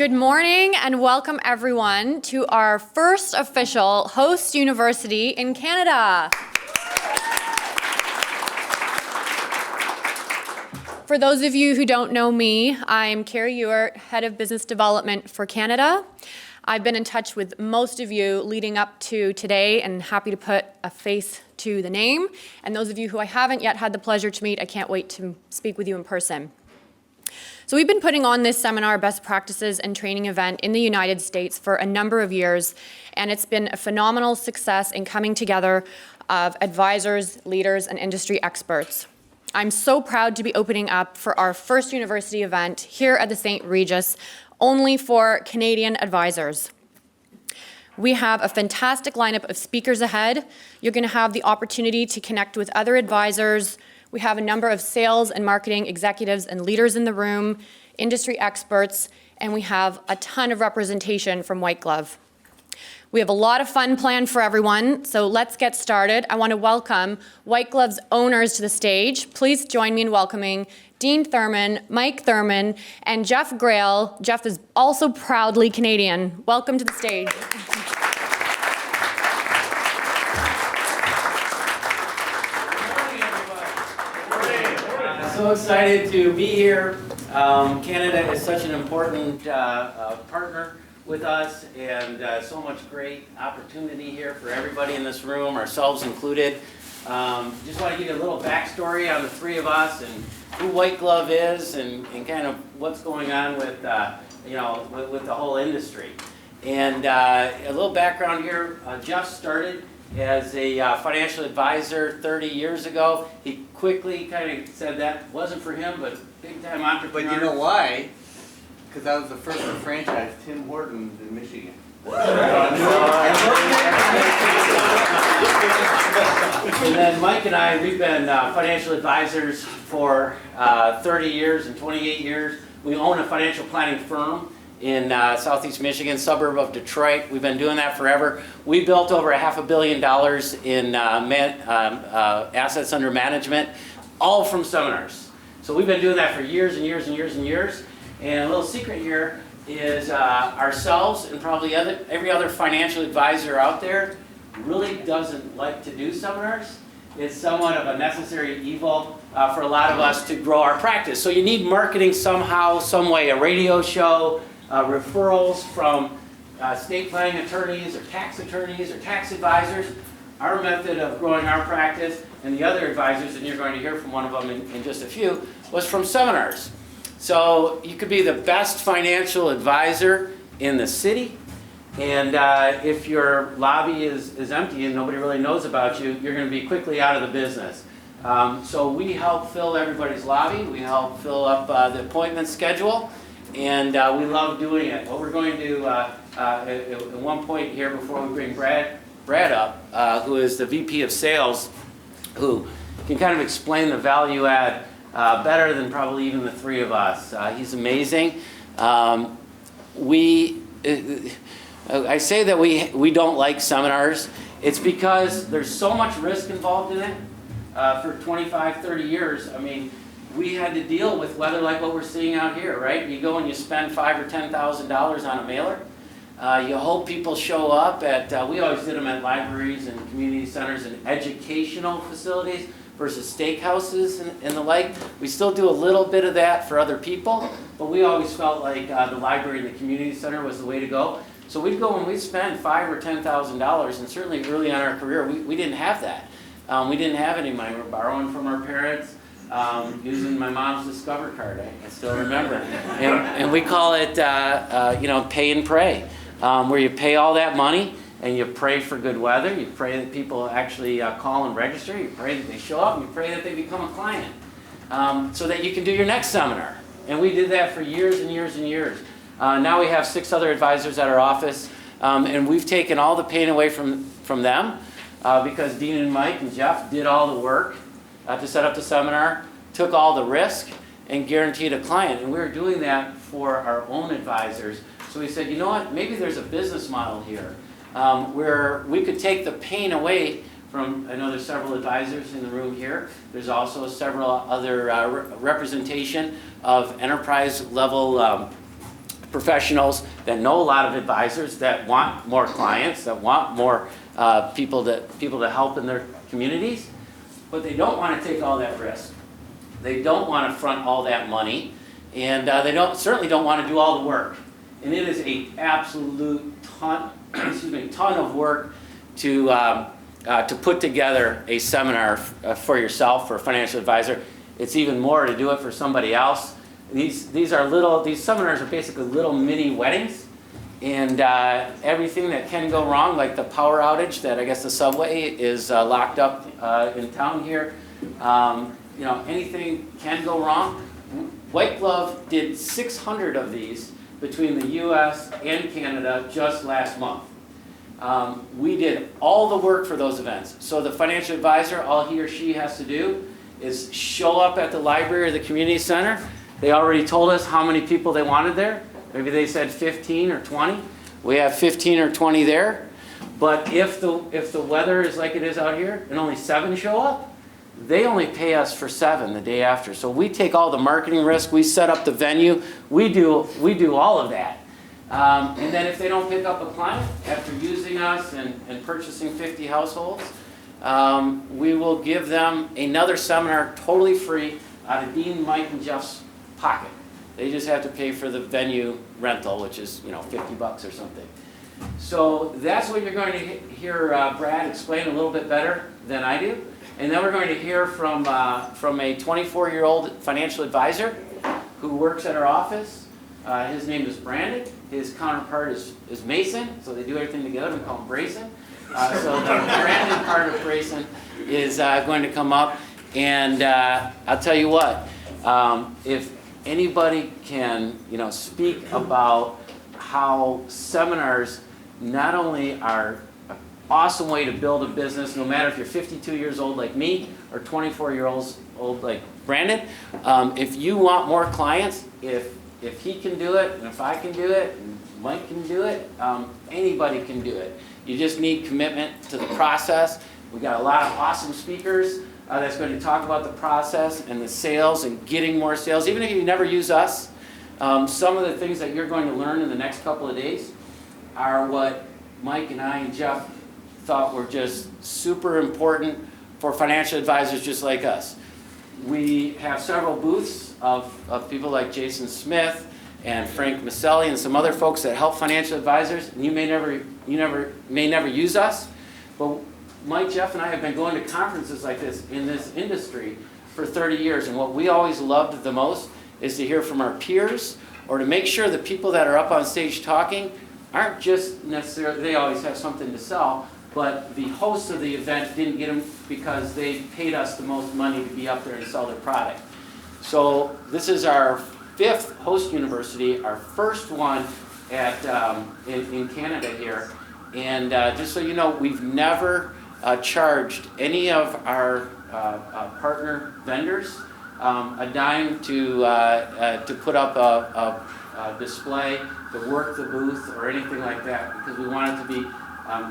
Good morning and welcome everyone to our first official host university in Canada. For those of you who don't know me, I'm Carrie Ewart, Head of Business Development for Canada. I've been in touch with most of you leading up to today and happy to put a face to the name. And those of you who I haven't yet had the pleasure to meet, I can't wait to speak with you in person. So we've been putting on this seminar, Best Practices and Training event in the United States for a number of years, and it's been a phenomenal success in coming together of advisors, leaders, and industry experts. I'm so proud to be opening up for our first university event here at the St. Regis, only for Canadian advisors. We have a fantastic lineup of speakers ahead. You're going to have the opportunity to connect with other advisors. We have a number of sales and marketing executives and leaders in the room, industry experts, and we have a ton of representation from White Glove. We have a lot of fun planned for everyone, so let's get started. I want to welcome White Glove's owners to the stage. Please join me in welcoming Dean Thurman, Mike Thurman, and Jeff Grail. Jeff is also proudly Canadian. Welcome to the stage. So excited to be here. Canada is such an important partner with us, and so much great opportunity here for everybody in this room, ourselves included. Just want to give you a little backstory on the three of us and who White Glove is and kind of what's going on with with the whole industry. And a little background here. Jeff started as a financial advisor 30 years ago. He quickly kind of said that wasn't for him, but big-time entrepreneur. But you know why? Because I was the first to franchise Tim Hortons in Michigan. And then Mike and I, we've been financial advisors for 30 years and 28 years. We own a financial planning firm in southeast Michigan, suburb of Detroit. We've been doing that forever. We built over $500 million in assets under management, all from seminars. So we've been doing that for years and years and years and years. And a little secret here is ourselves and probably every other financial advisor out there really doesn't like to do seminars. It's somewhat of a necessary evil for a lot of us to grow our practice. So you need marketing somehow, some way, a radio show, referrals from estate planning attorneys or tax advisors. Our method of growing our practice and the other advisors, and you're going to hear from one of them in just a few, was from seminars. So you could be the best financial advisor in the city, and if your lobby is empty and nobody really knows about you, you're going to be quickly out of the business. So we help fill everybody's lobby. We help fill up the appointment schedule. And we love doing it. What we're going to do at one point here before we bring Brad up, who is the VP of Sales, who can kind of explain the value add better than probably even the three of us. He's amazing. I say that we don't like seminars. It's because there's so much risk involved in it. For 25, 30 years, I mean, we had to deal with weather like what we're seeing out here, right? You go and you spend $5,000 or $10,000 on a mailer. You hope people show up at, we always did them at libraries and community centers and educational facilities versus steakhouses and the like. We still do a little bit of that for other people, but we always felt like the library and the community center was the way to go. So we'd go and we'd spend $5,000 or $10,000, and certainly early on in our career, we didn't have that. We didn't have any money. We were borrowing from our parents. Using my mom's Discover card, I still remember. And we call it, pay and pray, where you pay all that money and you pray for good weather. You pray that people actually call and register. You pray that they show up. And you pray that they become a client so that you can do your next seminar. And we did that for years and years and years. Now we have 6 other advisors at our office, and we've taken all the pain away from them because Dean and Mike and Jeff did all the work to set up the seminar, took all the risk, and guaranteed a client. And we were doing that for our own advisors. So we said, you know what, maybe there's a business model here where we could take the pain away from, I know there's several advisors in the room here. There's also several other representation of enterprise level professionals that know a lot of advisors that want more clients, that want more people to help in their communities, but they don't want to take all that risk. They don't want to front all that money, and they certainly don't want to do all the work. And it is an absolute ton of work to put together a seminar for yourself, for a financial advisor. It's even more to do it for somebody else. These seminars are basically little mini weddings, and everything that can go wrong, like the power outage that I guess the subway is locked up in town here. Anything can go wrong. White Glove did 600 of these between the U.S. and Canada just last month. We did all the work for those events. So the financial advisor, all he or she has to do is show up at the library or the community center. They already told us how many people they wanted there. Maybe they said 15 or 20. We have 15 or 20 there. But if the weather is like it is out here and only 7 show up, they only pay us for 7 the day after. So we take all the marketing risk. We set up the venue. We do all of that. And then if they don't pick up a client after using us and purchasing 50 households, we will give them another seminar totally free out of Dean, Mike, and Jeff's pocket. They just have to pay for the venue rental, which is $50 or something. So that's what you're going to hear Brad explain a little bit better than I do. And then we're going to hear from a 24-year-old financial advisor who works at our office. His name is Brandon. His counterpart is Mason, so they do everything together. We call him Brayson. So the Brandon part of Brayson is going to come up. And I'll tell you what, if anybody can speak about how seminars not only are an awesome way to build a business, no matter if you're 52 years old like me or 24 years old like Brandon, if you want more clients, if he can do it, and if I can do it, and Mike can do it, anybody can do it. You just need commitment to the process. We got a lot of awesome speakers that's going to talk about the process and the sales and getting more sales. Even if you never use us, some of the things that you're going to learn in the next couple of days are what Mike and I and Jeff thought were just super important for financial advisors just like us. We have several booths of people like Jason Smith and Frank Maselli and some other folks that help financial advisors. And you may never use us, but Mike, Jeff, and I have been going to conferences like this in this industry for 30 years. And what we always loved the most is to hear from our peers, or to make sure the people that are up on stage talking aren't just necessarily, they always have something to sell, but the hosts of the event didn't get them because they paid us the most money to be up there and sell their product. So this is our 5th host university, our first one in Canada here. And just so you know, we've never charged any of our partner vendors a dime to put up a display, to work the booth, or anything like that, because we want it to be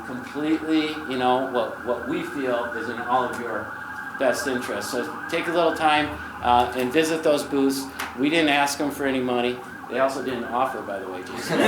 completely, what we feel is in all of your best interest. So take a little time and visit those booths. We didn't ask them for any money. They also didn't offer, by the way, Jason.